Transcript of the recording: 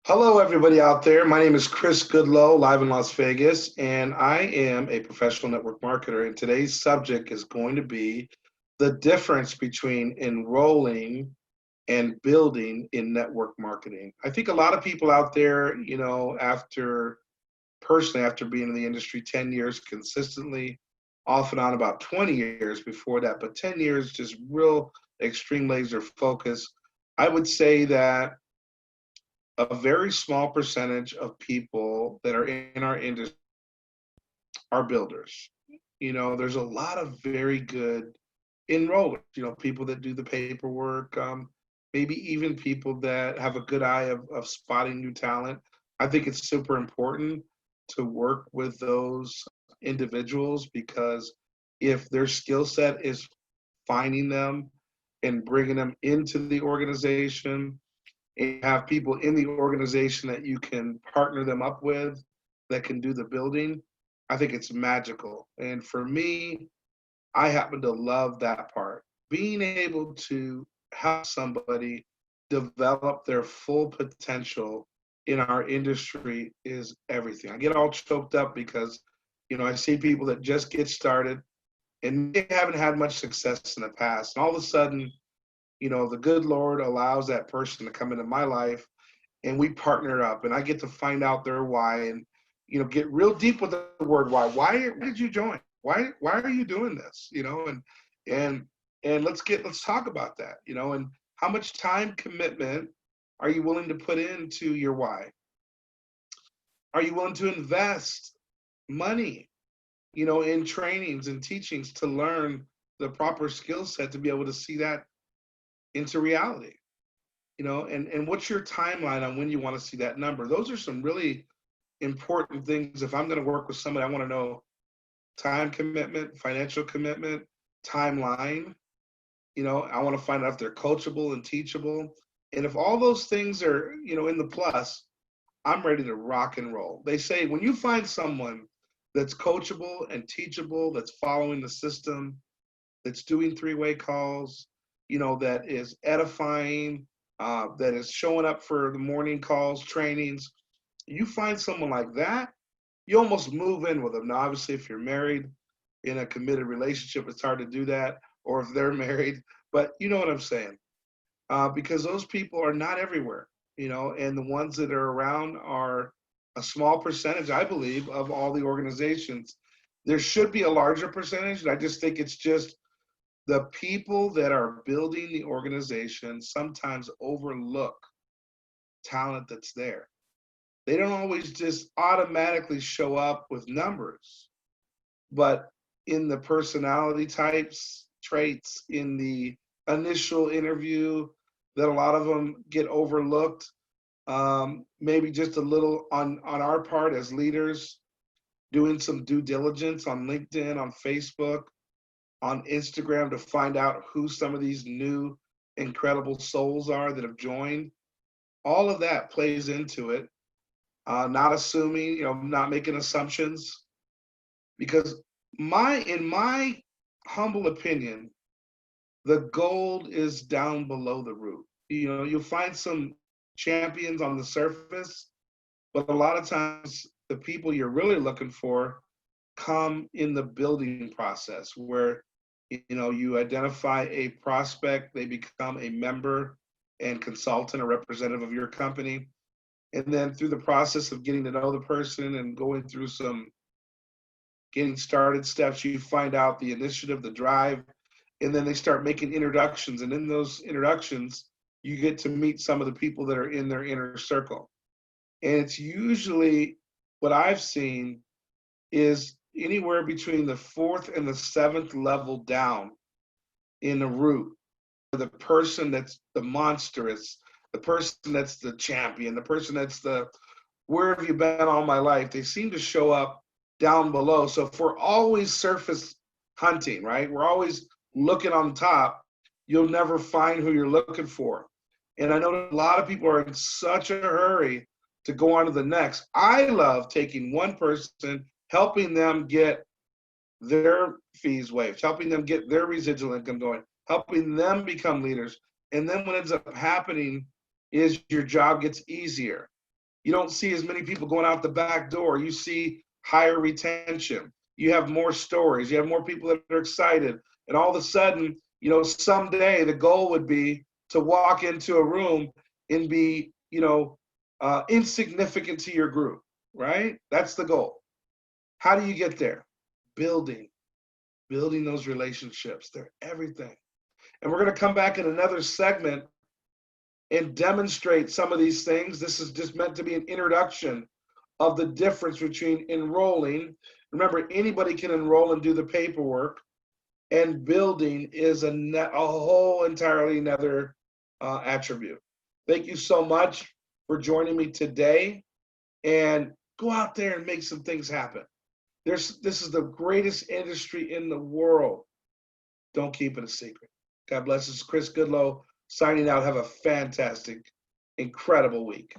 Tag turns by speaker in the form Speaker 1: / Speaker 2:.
Speaker 1: Hello, everybody out there. My name is Chris Goodlow, live in Las Vegas, and I am a professional network marketer. And today's subject is going to be the difference between enrolling and building in network marketing. I think a lot of people out there, after being in the industry 10 years consistently, off and on about 20 years before that, but 10 years just real extreme laser focus. I would say that a very small percentage of people that are in our industry are builders. There's a lot of very good enrollers, people that do the paperwork, maybe even people that have a good eye of spotting new talent. I think it's super important to work with those individuals because if their skill set is finding them and bringing them into the organization, and have people in the organization that you can partner them up with that can do the building, I think it's magical. And for me, I happen to love that part. Being able to help somebody develop their full potential in our industry is everything. I get all choked up because, I see people that just get started and they haven't had much success in the past. And all of a sudden, the good Lord allows that person to come into my life and we partner up and I get to find out their why and, get real deep with the word why. Why did you join? Why are you doing this? And and let's talk about that, and how much time commitment are you willing to put into your why? Are you willing to invest money, in trainings and teachings to learn the proper skill set to be able to see that into reality? And what's your timeline on when you want to see that number? Those are some really important things. If I'm going to work with somebody, I want to know time commitment, financial commitment, timeline. I want to find out if they're coachable and teachable. And if all those things are, in the plus, I'm ready to rock and roll. They say when you find someone that's coachable and teachable, that's following the system, that's doing three-way calls, that is edifying, that is showing up for the morning calls, trainings. You find someone like that, you almost move in with them. Now, obviously, if you're married in a committed relationship, it's hard to do that, or if they're married, but you know what I'm saying. Because those people are not everywhere, and the ones that are around are a small percentage, I believe, of all the organizations. There should be a larger percentage, and I just think it's just the people that are building the organization sometimes overlook talent that's there. They don't always just automatically show up with numbers, but in the personality types, traits, in the initial interview, that a lot of them get overlooked. Maybe just a little on our part as leaders, doing some due diligence on LinkedIn, on Facebook, on Instagram to find out who some of these new incredible souls are that have joined. All of that plays into it. Not assuming, not making assumptions, because in my humble opinion, the gold is down below the root. You'll find some champions on the surface, but a lot of times the people you're really looking for come in the building process where you identify a prospect, they become a member and consultant or representative of your company, and then through the process of getting to know the person and going through some getting started steps, you find out the initiative, the drive, and then they start making introductions, and in those introductions you get to meet some of the people that are in their inner circle. And it's usually, what I've seen is, anywhere between the fourth and the seventh level down in the root. The person that's the monstrous, the person that's the champion, the person that's the where have you been all my life? They seem to show up down below. So if we're always surface hunting, right? We're always looking on top, you'll never find who you're looking for. And I know a lot of people are in such a hurry to go on to the next. I love taking one person, helping them get their fees waived, helping them get their residual income going, helping them become leaders. And then what ends up happening is your job gets easier. You don't see as many people going out the back door. You see higher retention. You have more stories. You have more people that are excited. And all of a sudden, someday the goal would be to walk into a room and be, insignificant to your group, right? That's the goal. How do you get there? Building, building those relationships. They're everything. And we're going to come back in another segment and demonstrate some of these things. This is just meant to be an introduction of the difference between enrolling. Remember, anybody can enroll and do the paperwork, and building is a whole entirely another attribute. Thank you so much for joining me today, and go out there and make some things happen. This is the greatest industry in the world. Don't keep it a secret. God bless. This is Chris Goodlow signing out. Have a fantastic, incredible week.